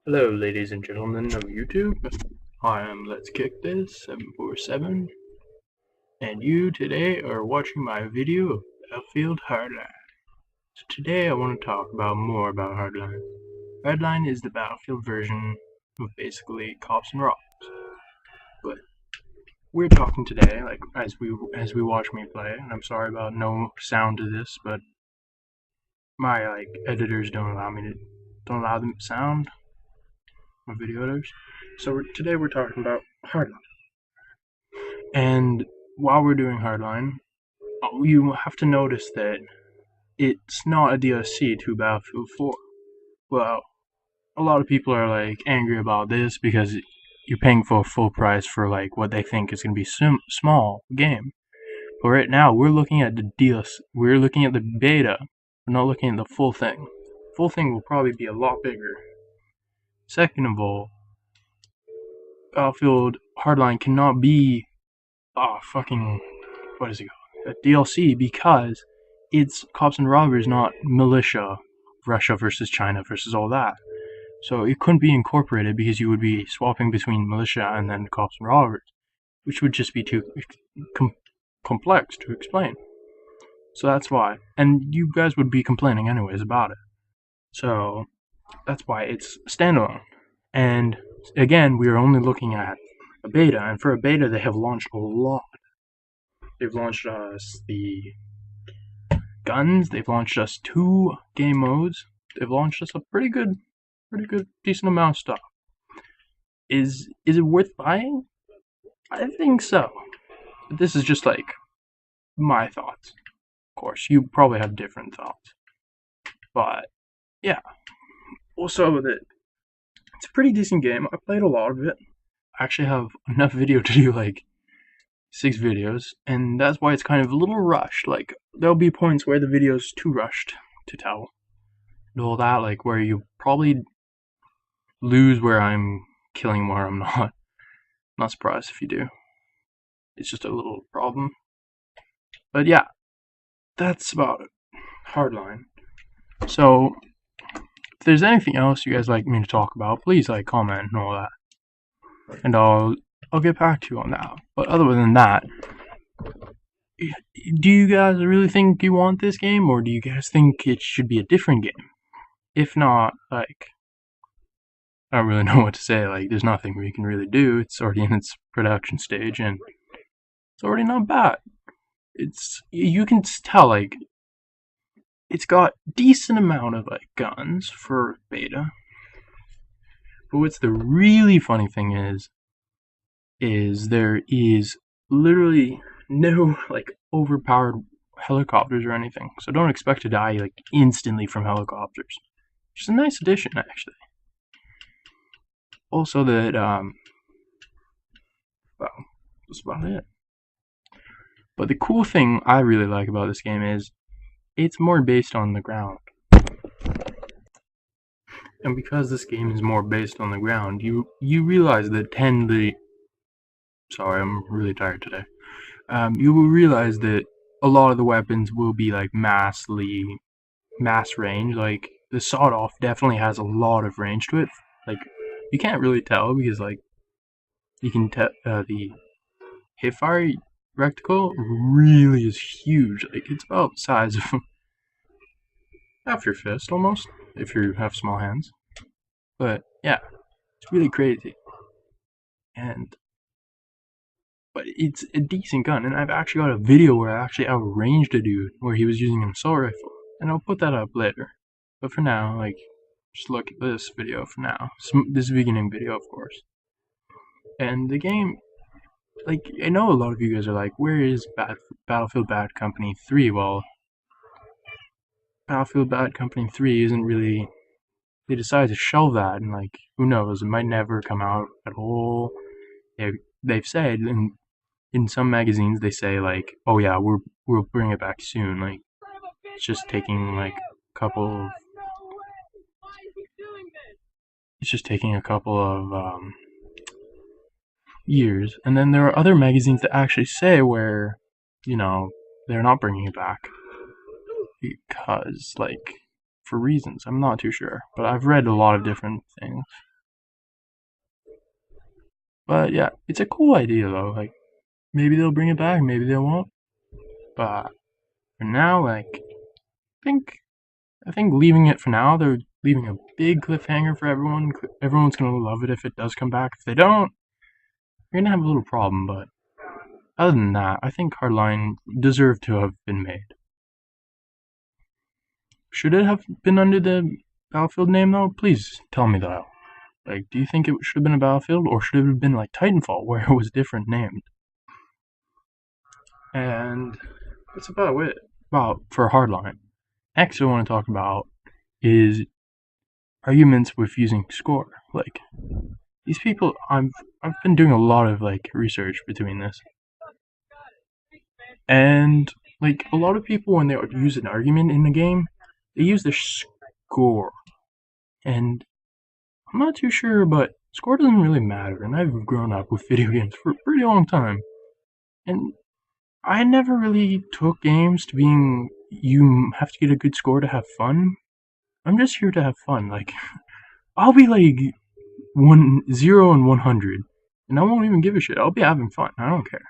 Hello, ladies and gentlemen of YouTube. I am Let's Kick This 747, and you today are watching my video of Battlefield Hardline. So today I want to talk more about Hardline. Hardline is the Battlefield version of basically cops and robbers. But we're talking today, like as we watch me play, and I'm sorry about no sound to this, but my editors don't allow them sound. My video editors. So today we're talking about Hardline. And while we're doing Hardline, you have to notice that it's not a DLC to Battlefield 4. Well, a lot of people are angry about this because you're paying for full price for what they think is going to be small game. But right now we're looking at the DLC. We're looking at the beta. We're not looking at the full thing. Full thing will probably be a lot bigger. Second of all, Battlefield Hardline cannot be what is it called? A DLC because it's cops and robbers, not militia, Russia versus China versus all that. So it couldn't be incorporated because you would be swapping between militia and then cops and robbers, which would just be too complex to explain. So that's why. And you guys would be complaining anyways about it. So that's why it's standalone. And again, we are only looking at a beta, and for a beta they have launched a lot. They've launched us the guns, they've launched us 2 game modes, they've launched us a pretty good, decent amount of stuff. Is it worth buying? I think so. But this is just my thoughts. Of course, you probably have different thoughts. But yeah. Also with it, it's a pretty decent game. I played a lot of it. I actually have enough video to do 6 videos, and that's why it's kind of a little rushed. There'll be points where the video's too rushed to tell. And all that, where you probably lose where I'm killing where I'm not. Not surprised if you do. It's just a little problem. But yeah, that's about it. Hardline. So, if there's anything else you guys like me to talk about, please comment and all that. And I'll get back to you on that. But other than that, do you guys really think you want this game, or do you guys think it should be a different game? If not, I don't really know what to say. There's nothing we can really do. It's already in its production stage, and it's already not bad. You can tell it's got decent amount of guns for beta. But what's the really funny thing is there is literally no overpowered helicopters or anything. So don't expect to die instantly from helicopters. Which is a nice addition actually. Also that well, that's about it. But the cool thing I really like about this game is it's more based on the ground. And because this game is more based on the ground, you realize that sorry, I'm really tired today. You will realize that a lot of the weapons will be mass range. The sawed-off definitely has a lot of range to it. You can't really tell because you can tell the hipfire reticle really is huge. It's about the size of half your fist almost, if you have small hands. But yeah, it's really crazy. But it's a decent gun, and I've actually got a video where I actually outranged a dude where he was using an assault rifle, and I'll put that up later. But for now, just look at this video for now. This beginning video, of course. And the game, I know a lot of you guys are where is Battlefield Bad Company 3? Well, Battlefield Bad Company 3 isn't really... They decided to shelve that, and who knows, it might never come out at all. They've said in some magazines, they say oh yeah, we'll bring it back soon. It's just taking a couple of years. And then there are other magazines that actually say where they're not bringing it back because for reasons I'm not too sure, but I've read a lot of different things. But yeah, it's a cool idea though. Like maybe they'll bring it back, maybe they won't. But for now, like I think leaving it for now, they're leaving a big cliffhanger for everyone. Everyone's gonna love it if it does come back. If they don't, you're gonna have a little problem. But other than that, I think Hardline deserved to have been made. Should it have been under the Battlefield name though? Please tell me that. Like, do you think it should have been a Battlefield, or should it have been like Titanfall, where it was different named? And that's about it. Well, for Hardline. Next, I want to talk about is arguments with using score. Like, these people, I've been doing a lot of like research between this, and like a lot of people when they use an argument in the game, they use their score, and I'm not too sure, but score doesn't really matter. And I've grown up with video games for a pretty long time, and I never really took games to being you have to get a good score to have fun. I'm just here to have fun. Like, I'll be like 0 and 100, and I won't even give a shit. I'll be having fun. I don't care.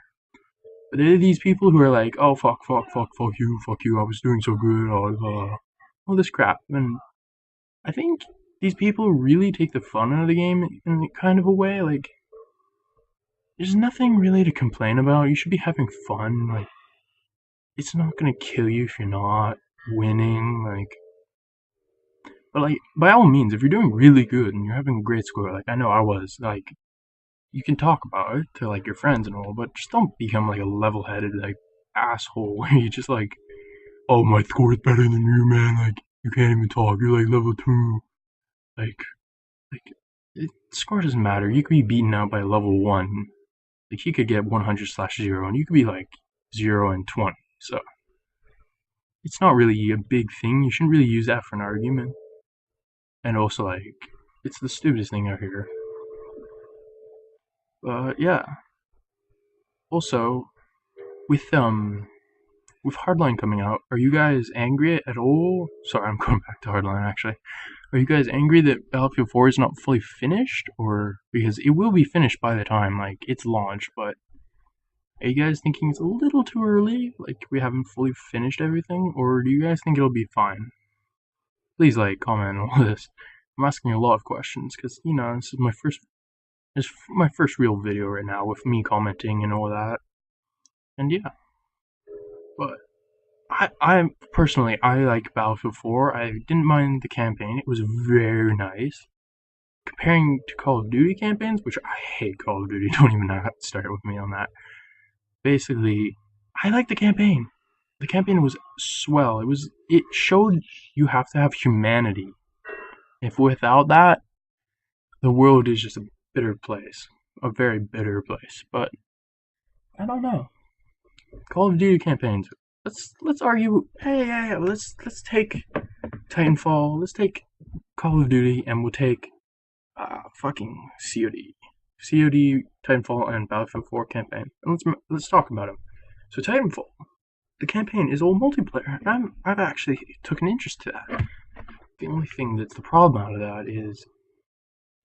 But there are these people who are like, oh fuck you, I was doing so good, all this crap. And I think these people really take the fun out of the game in kind of a way. Like, there's nothing really to complain about. You should be having fun. Like, it's not gonna kill you if you're not winning. Like, but like, by all means, if you're doing really good and you're having a great score, like I know I was, like, you can talk about it to like your friends and all, but just don't become like a level-headed like asshole where you just like, oh, my score is better than you, man. Like, you can't even talk. You're like level 2. Score doesn't matter. You could be beaten out by level 1. Like, you could get 100/0, and you could be like 0 and 20. So it's not really a big thing. You shouldn't really use that for an argument. And also, like, it's the stupidest thing out here. But yeah. Also, with Hardline coming out, are you guys angry at all? Sorry, I'm going back to Hardline actually. Are you guys angry that Battlefield 4 is not fully finished? Or because it will be finished by the time like it's launched, but are you guys thinking it's a little too early? Like we haven't fully finished everything? Or do you guys think it'll be fine? Please like comment on all this. I'm asking a lot of questions because you know this is my first real video right now with me commenting and all that. And yeah. But I personally, I like Battlefield 4. I didn't mind the campaign. It was very nice. Comparing to Call of Duty campaigns, which I hate Call of Duty, don't even have to start with me on that. Basically, I like the campaign. The campaign was swell. It showed you have to have humanity. If without that, the world is just a bitter place. A very bitter place. But I don't know. Call of Duty campaigns. Let's argue. Hey, let's take Titanfall. Let's take Call of Duty, and we'll take fucking COD, Titanfall, and Battlefield 4 campaign. And let's talk about them. So Titanfall, the campaign is all multiplayer, and I've actually took an interest to that. The only thing that's the problem out of that is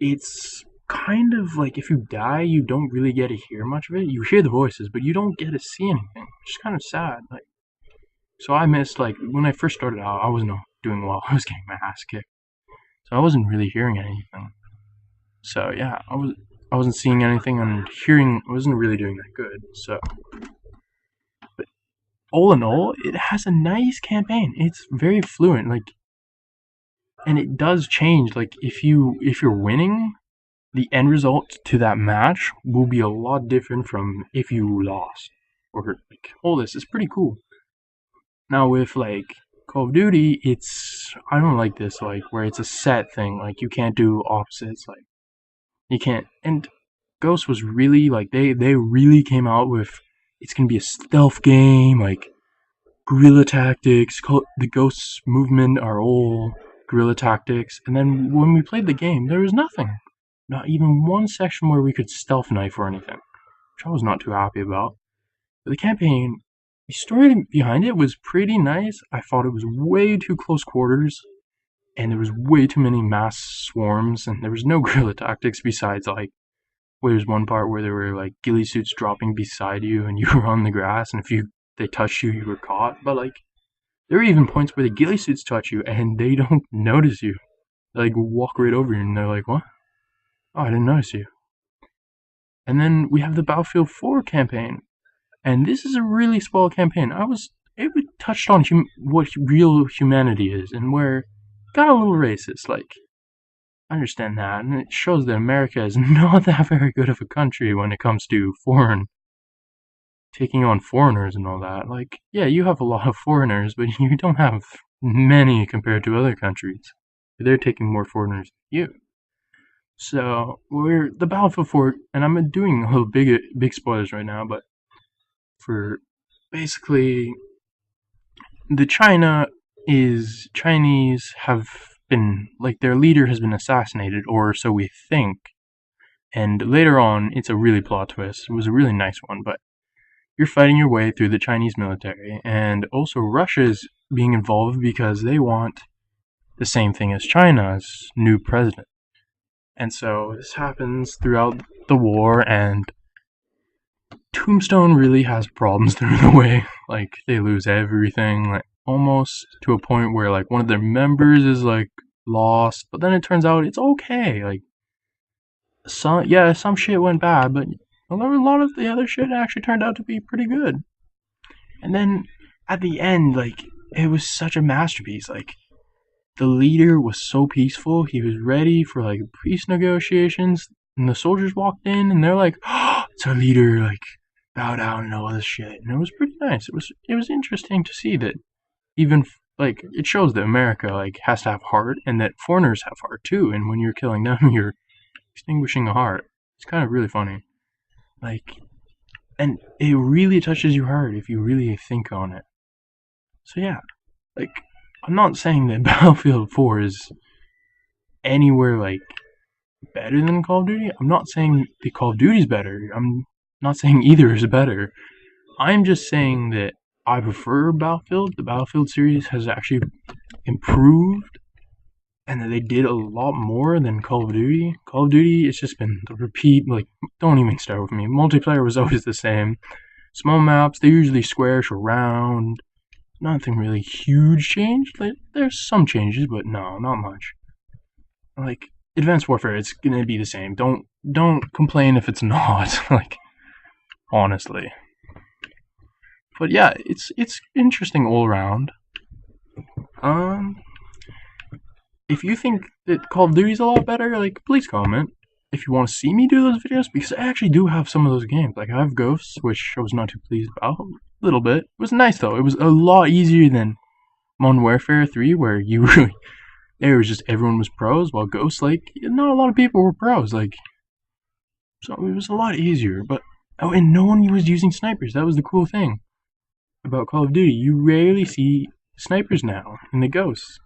it's kind of like if you die, you don't really get to hear much of it. You hear the voices, but you don't get to see anything, which is kind of sad. Like, so I missed, like, when I first started out, I wasn't doing well. I was getting my ass kicked, so I wasn't really hearing anything. So yeah, I wasn't seeing anything, and hearing wasn't really doing that good. So, but all in all, it has a nice campaign. It's very fluent, like, and it does change. Like, if you're winning, the end result to that match will be a lot different from if you lost. Or like, all this is pretty cool. Now with like Call of Duty, I don't like this, like where it's a set thing. Like you can't do opposites. Like you can't. And Ghost was really like they really came out with it's gonna be a stealth game, like guerrilla tactics. The Ghost's movement are all guerrilla tactics. And then when we played the game, there was nothing. Not even one section where we could stealth knife or anything, which I was not too happy about. But the campaign, the story behind it was pretty nice. I thought it was way too close quarters, and there was way too many mass swarms, and there was no guerrilla tactics besides like there's one part where there were like ghillie suits dropping beside you and you were on the grass, and if they touched you, you were caught. But like, there are even points where the ghillie suits touch you and they don't notice you. They like walk right over you and they're like, "What? Oh, I didn't notice you." And then we have the Battlefield 4 campaign, and this is a really small campaign. It touched on what real humanity is, and where it got a little racist. Like, I understand that, and it shows that America is not that very good of a country when it comes to taking on foreigners and all that. Like, yeah, you have a lot of foreigners, but you don't have many compared to other countries. They're taking more foreigners than you. So we're the Battlefield 4, and I'm doing a little big spoilers right now, but for basically the Chinese have been, like, their leader has been assassinated, or so we think. And later on, it's a really plot twist. It was a really nice one, but you're fighting your way through the Chinese military, and also Russia's being involved because they want the same thing as China's new president. And so this happens throughout the war, and Tombstone really has problems through the way. Like, they lose everything, like, almost to a point where, like, one of their members is, like, lost, but then it turns out it's okay. Like, some shit went bad, but a lot of the other shit actually turned out to be pretty good. And then, at the end, like, it was such a masterpiece. Like, the leader was so peaceful, he was ready for, like, peace negotiations, and the soldiers walked in, and they're like, "Oh, it's our leader, like, bow down and all this shit." And it was pretty nice. It was interesting to see that even, like, it shows that America, like, has to have heart, and that foreigners have heart too, and when you're killing them, you're extinguishing a heart. It's kind of really funny. Like, and it really touches your heart if you really think on it. So yeah, like, I'm not saying that Battlefield 4 is anywhere, like, better than Call of Duty. I'm not saying the Call of Duty's better. I'm not saying either is better. I'm just saying that I prefer Battlefield. The Battlefield series has actually improved, and that they did a lot more than Call of Duty. Call of Duty, it's just been the repeat, like, don't even start with me. Multiplayer was always the same. Small maps, they're usually squarish or round. Nothing really huge changed. Like, there's some changes, but no, not much. Like, Advanced Warfare, it's gonna be the same. Don't complain if it's not. Like, honestly. But yeah, it's interesting all around. If you think that Call of Duty's a lot better, like, please comment. If you want to see me do those videos, because I actually do have some of those games. Like, I have Ghosts, which I was not too pleased about. A little bit. It was nice, though. It was a lot easier than Modern Warfare 3, where you really... There was just everyone was pros, while Ghosts, like, not a lot of people were pros. Like, so it was a lot easier. But, oh, and no one was using snipers. That was the cool thing about Call of Duty. You rarely see snipers now in the Ghosts.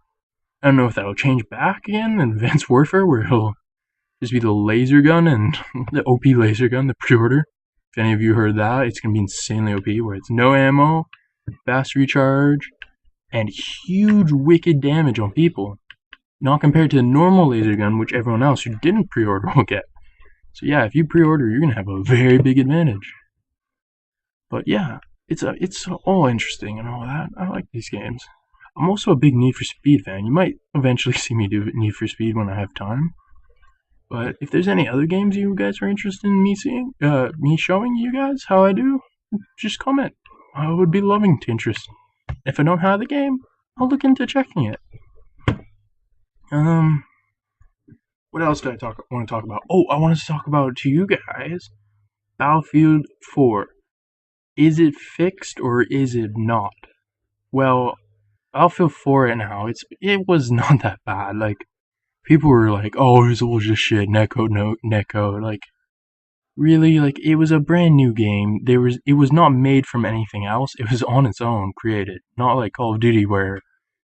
I don't know if that'll change back again in Advanced Warfare, where it'll just be the laser gun and the OP laser gun, the pre-order. If any of you heard that, it's going to be insanely OP, where it's no ammo, fast recharge, and huge wicked damage on people. Not compared to the normal laser gun, which everyone else who didn't pre-order will get. So yeah, if you pre-order, you're going to have a very big advantage. But yeah, it's all interesting and all that. I like these games. I'm also a big Need for Speed fan. You might eventually see me do Need for Speed when I have time. But if there's any other games you guys are interested in me showing you guys how I do, just comment. I would be loving to interest. If I don't have the game, I'll look into checking it. What else do I want to talk about? Oh, I wanted to talk about to you guys Battlefield 4. Is it fixed or is it not? Well, Battlefield 4 right now, it was not that bad. Like, people were like, "Oh, it's all just shit, netcode." Like, really, like, it was a brand new game. It was not made from anything else. It was on its own, created. Not like Call of Duty, where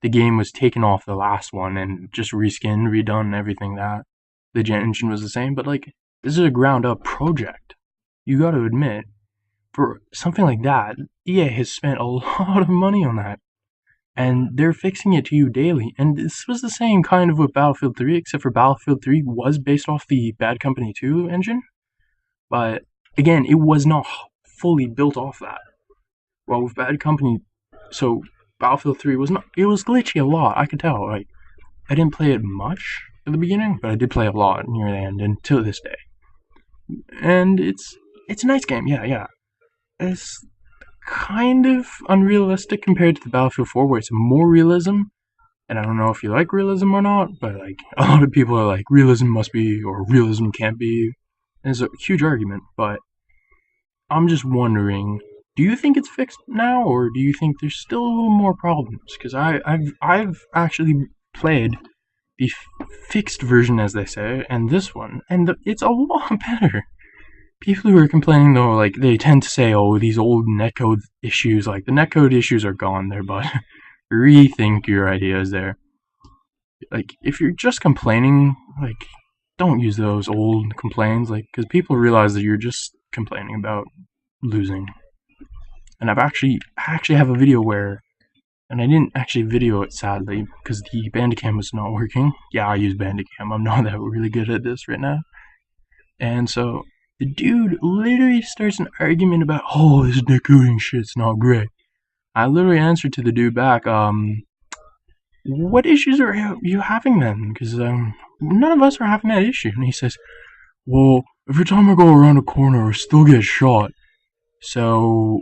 the game was taken off the last one and just reskinned, redone, and everything that. The engine was the same, but, like, this is a ground-up project. You gotta admit, for something like that, EA has spent a lot of money on that. And they're fixing it to you daily. And this was the same kind of with Battlefield 3, except for Battlefield 3 was based off the Bad Company 2 engine. But again, it was not fully built off that. Well, with Bad Company, so Battlefield 3 was not. It was glitchy a lot. I could tell. Like I didn't play it much at the beginning, but I did play a lot near the end and to this day. And it's a nice game. Yeah, yeah. It's kind of unrealistic compared to the Battlefield 4, where it's more realism. And I don't know if you like realism or not, but like a lot of people are like realism must be or realism can't be. And it's a huge argument, but I'm just wondering, do you think it's fixed now, or do you think there's still a little more problems? Because I've actually played the fixed version, as they say, and this one, and it's a lot better. People who are complaining though, like they tend to say, "Oh, these old netcode issues, like the netcode issues are gone there," but rethink your ideas there. Like if you're just complaining, like don't use those old complaints, like because people realize that you're just complaining about losing. And I actually have a video where, and I didn't actually video it sadly because the Bandicam was not working. Yeah, I use Bandicam. I'm not that really good at this right now. And so the dude literally starts an argument about, oh, this decoding shit's not great. I literally answered to the dude back, what issues are you having then? Because none of us are having that issue. And he says, well, every time I go around a corner, I still get shot. So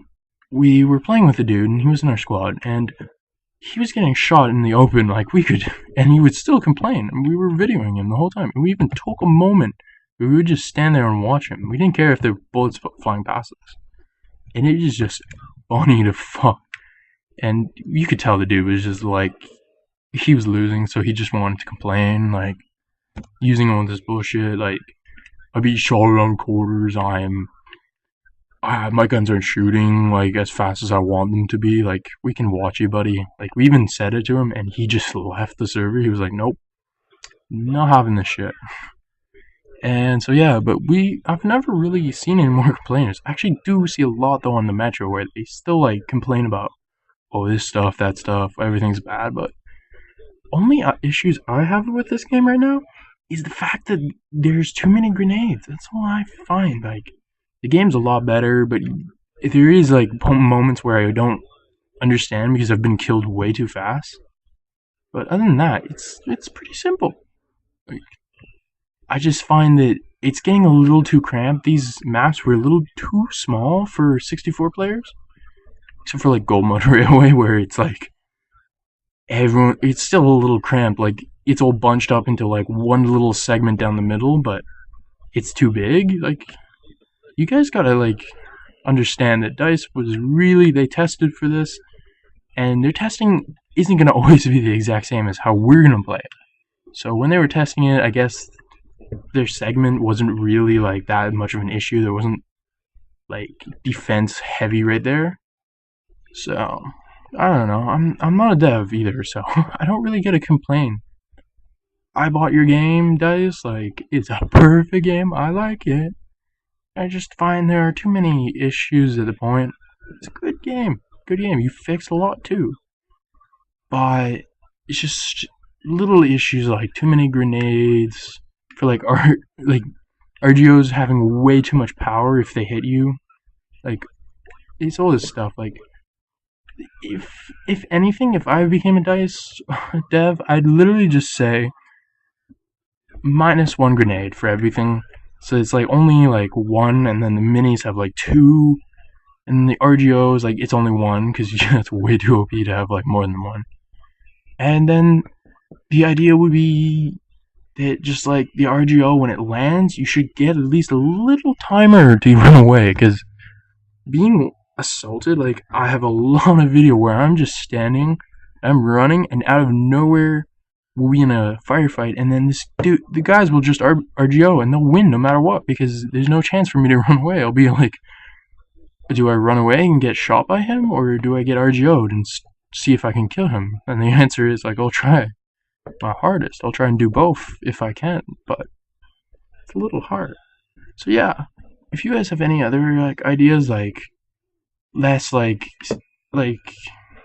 we were playing with a dude, and he was in our squad, and he was getting shot in the open like we could, and he would still complain. And we were videoing him the whole time. And we even took a moment where we would just stand there and watch him. We didn't care if there were bullets flying past us. And it is just funny to fuck. And you could tell the dude was just like, he was losing, so he just wanted to complain, like, using all this bullshit, like, I beat shot around quarters, my guns aren't shooting, like, as fast as I want them to be, like, we can watch you, buddy. Like, we even said it to him, and he just left the server. He was like, nope, not having this shit. And so, yeah, but I've never really seen any more complainers. I actually do see a lot, though, on the Metro, where they still, like, complain about, oh, this stuff, that stuff, everything's bad, but only issues I have with this game right now is the fact that there's too many grenades. That's all I find. Like, the game's a lot better, but there is like moments where I don't understand because I've been killed way too fast. But other than that, it's pretty simple. Like, I just find that it's getting a little too cramped. These maps were a little too small for 64 players, except for like Gold Mud Railway, where it's like everyone. It's still a little cramped. Like it's all bunched up into like one little segment down the middle, but it's too big. Like you guys gotta like understand that DICE was really, they tested for this, and their testing isn't gonna always be the exact same as how we're gonna play it. So when they were testing it, I guess their segment wasn't really like that much of an issue. There wasn't like defense heavy right there. So I don't know. I'm not a dev either, so I don't really get to complain. I bought your game, DICE. Like, it's a perfect game. I like it. I just find there are too many issues at the point. It's a good game. Good game. You fixed a lot too. But it's just little issues like too many grenades for like RGOs having way too much power if they hit you. Like it's all this stuff. Like if anything, if I became a DICE dev, I'd literally just say -1 grenade for everything. So it's like only like 1, and then the minis have like 2, and the RGOs like it's only 1 because it's way too OP to have like more than 1. And then the idea would be that just like the RGO, when it lands, you should get at least a little timer to run away, because being assaulted, like I have a lot of video where I'm just standing, I'm running, and out of nowhere we'll be in a firefight, and then the guys will just RGO, and they'll win no matter what, because there's no chance for me to run away. I'll be like, do I run away and get shot by him, or do I get RGO'd and see if I can kill him? And the answer is like, I'll try my hardest. I'll try and do both if I can, but it's a little hard. So yeah, if you guys have any other like ideas, like less like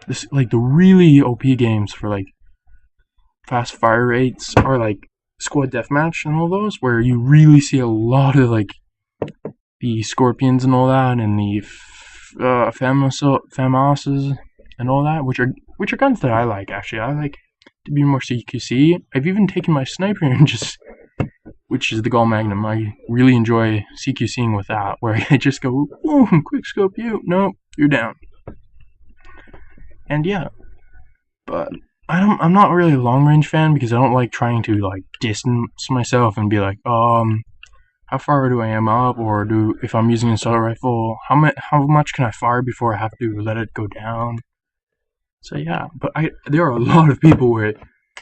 this, like the really OP games for like fast fire rates, or like squad deathmatch and all those, where you really see a lot of like the scorpions and all that, and the famouses and all that, which are guns that I like. Actually, I like to be more CQC. I've even taken my sniper and just, which is the Gall Magnum. I really enjoy CQCing with that, where I just go, boom, quick scope you, nope, you're down. And yeah, but I'm not really a long range fan because I don't like trying to like distance myself and be like, how far do I am up, or if I'm using an assault rifle, how much can I fire before I have to let it go down? So yeah, but there are a lot of people where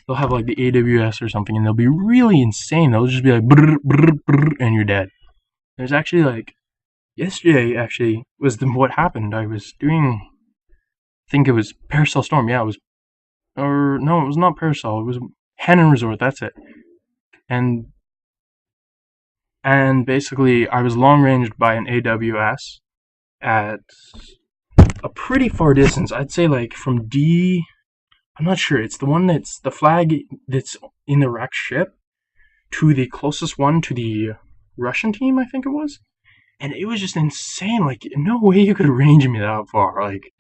they'll have like the AWS or something, and they'll be really insane. They'll just be like, brr, brr, brr, and you're dead. There's actually like yesterday was what happened. I was doing, I think it was Parasol Storm. Yeah, it was, or no, it was not Parasol. It was Hannon Resort. That's it. And basically, I was long ranged by an AWS at a pretty far distance. I'd say like from D. I'm not sure. It's the one that's the flag that's in the wrecked ship to the closest one to the Russian team, I think it was. And it was just insane. Like, no way you could range me that far. Like,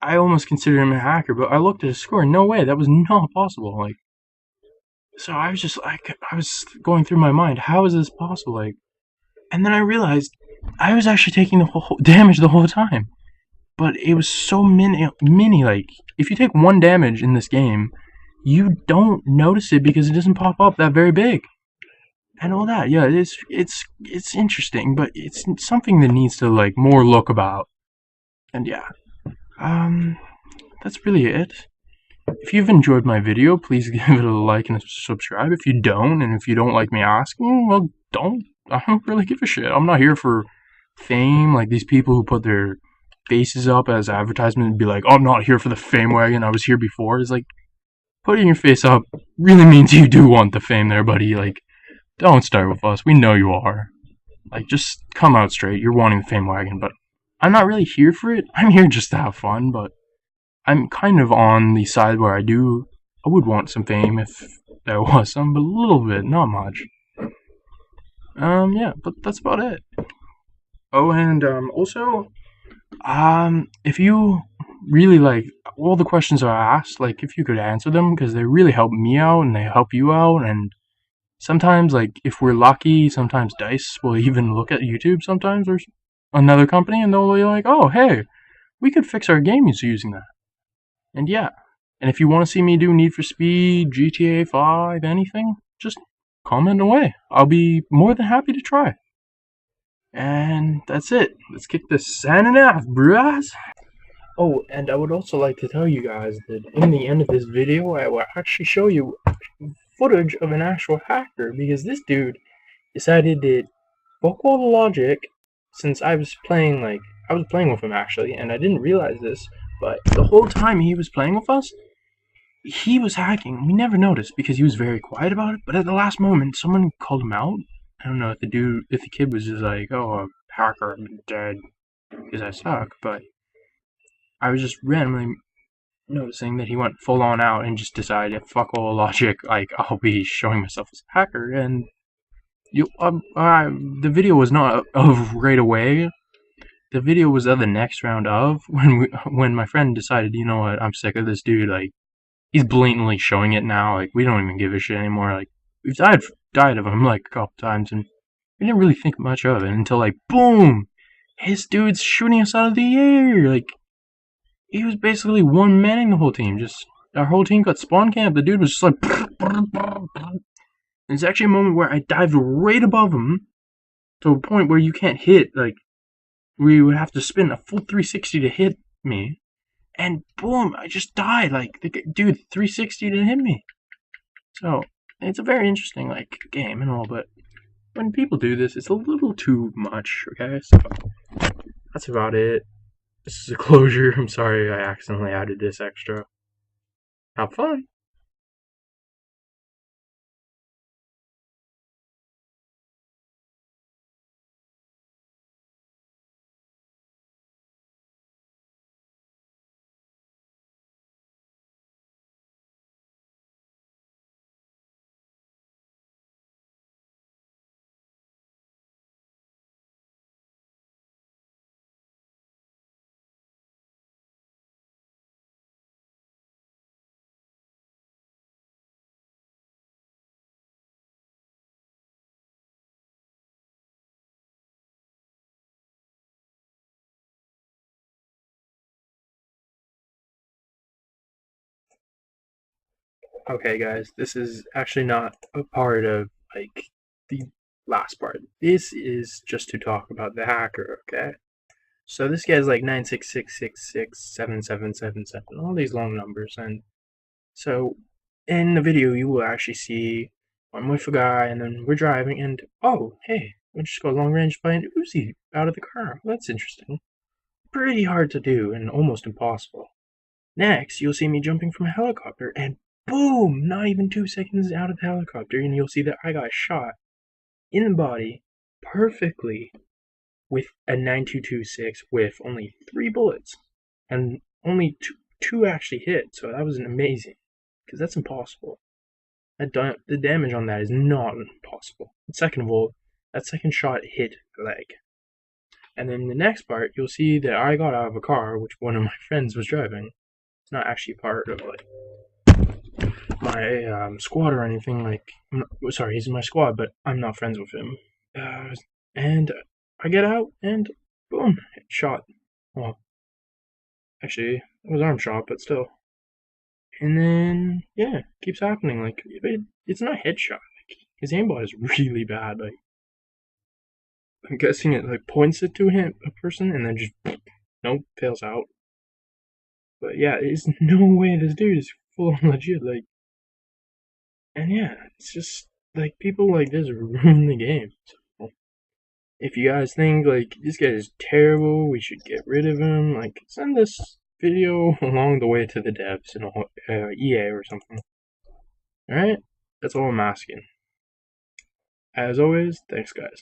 I almost considered him a hacker, but I looked at his score. No way, that was not possible. Like, so I was just like, I was going through my mind, how is this possible? Like, and then I realized I was actually taking the whole damage the whole time. But it was so mini. Like, if you take one damage in this game, you don't notice it because it doesn't pop up that very big. And all that, yeah, it's interesting, but it's something that needs to like more look about. And yeah, that's really it. If you've enjoyed my video, please give it a like and a subscribe. If you don't, and if you don't like me asking, well, don't. I don't really give a shit. I'm not here for fame, like these people who put their faces up as advertisement and be like, oh, I'm not here for the fame wagon, I was here before. It's like, putting your face up really means you do want the fame there, buddy. Like, don't start with us. We know you are. Like, just come out straight. You're wanting the fame wagon, but I'm not really here for it. I'm here just to have fun, but I'm kind of on the side where I would want some fame if there was some, but a little bit, not much. Yeah, but that's about it. Oh, and also, if you really like all the questions I asked, like if you could answer them, because they really help me out and they help you out, and sometimes, like if we're lucky, sometimes Dice will even look at YouTube sometimes or another company, and they'll be like, oh hey, we could fix our game using that. And yeah, and if you want to see me do Need for Speed, GTA 5, anything, just comment away. I'll be more than happy to try. And that's it. Let's kick this signing off, bruh. Oh, and I would also like to tell you guys that in the end of this video, I will actually show you footage of an actual hacker, because this dude decided that, fuck all the logic, since I was playing with him actually, and I didn't realize this, but the whole time he was playing with us, he was hacking. We never noticed because he was very quiet about it, but at the last moment, someone called him out. I don't know if the kid was just like, oh, a hacker, I'm dead, because I suck, but I was just randomly noticing that he went full on out and just decided, fuck all logic, like, I'll be showing myself as a hacker, and the video was not of right away. The video was of the next round of when my friend decided, you know what, I'm sick of this dude, like, he's blatantly showing it now, like, we don't even give a shit anymore, like, we've died of him, like, a couple times, and we didn't really think much of it until, like, boom, his dude's shooting us out of the air, like, he was basically one-manning the whole team, just, our whole team got spawn camped, the dude was just like, there's actually a moment where I dived right above him, to a point where you can't hit, like, we would have to spin a full 360 to hit me, and boom, I just died, like, the dude 360 to hit me. So, it's a very interesting, like, game and all, but when people do this, it's a little too much, okay? So, that's about it. This is a closure. I'm sorry I accidentally added this extra. Have fun! Okay, guys, this is actually not a part of like the last part. This is just to talk about the hacker. Okay, so this guy's like 966667777, all these long numbers, and so in the video you will actually see I'm with a guy, and then we're driving, and oh hey, we just got long range by an Uzi out of the car. That's interesting. Pretty hard to do and almost impossible. Next, you'll see me jumping from a helicopter, and boom! Not even 2 seconds out of the helicopter, and you'll see that I got shot in the body perfectly with a 9226 with only 3 bullets, and only two actually hit. So that was amazing, because that's impossible. The damage on that is not impossible. And second of all, that second shot hit the leg. And then in the next part, you'll see that I got out of a car which one of my friends was driving. It's not actually part of like my squad or anything. Like, sorry, he's in my squad, but I'm not friends with him. And I get out, and boom, shot. Well, actually, it was arm shot, but still. And then yeah, it keeps happening. Like, it's not headshot. Like, his aimbot is really bad. Like, I'm guessing it like points it to a person, and then just nope, fails out. But yeah, there's no way this dude is full on legit. Like, and yeah, it's just like people like this ruin the game. So, if you guys think like this guy is terrible, we should get rid of him, like send this video along the way to the devs and EA or something. Alright? That's all I'm asking. As always, thanks guys.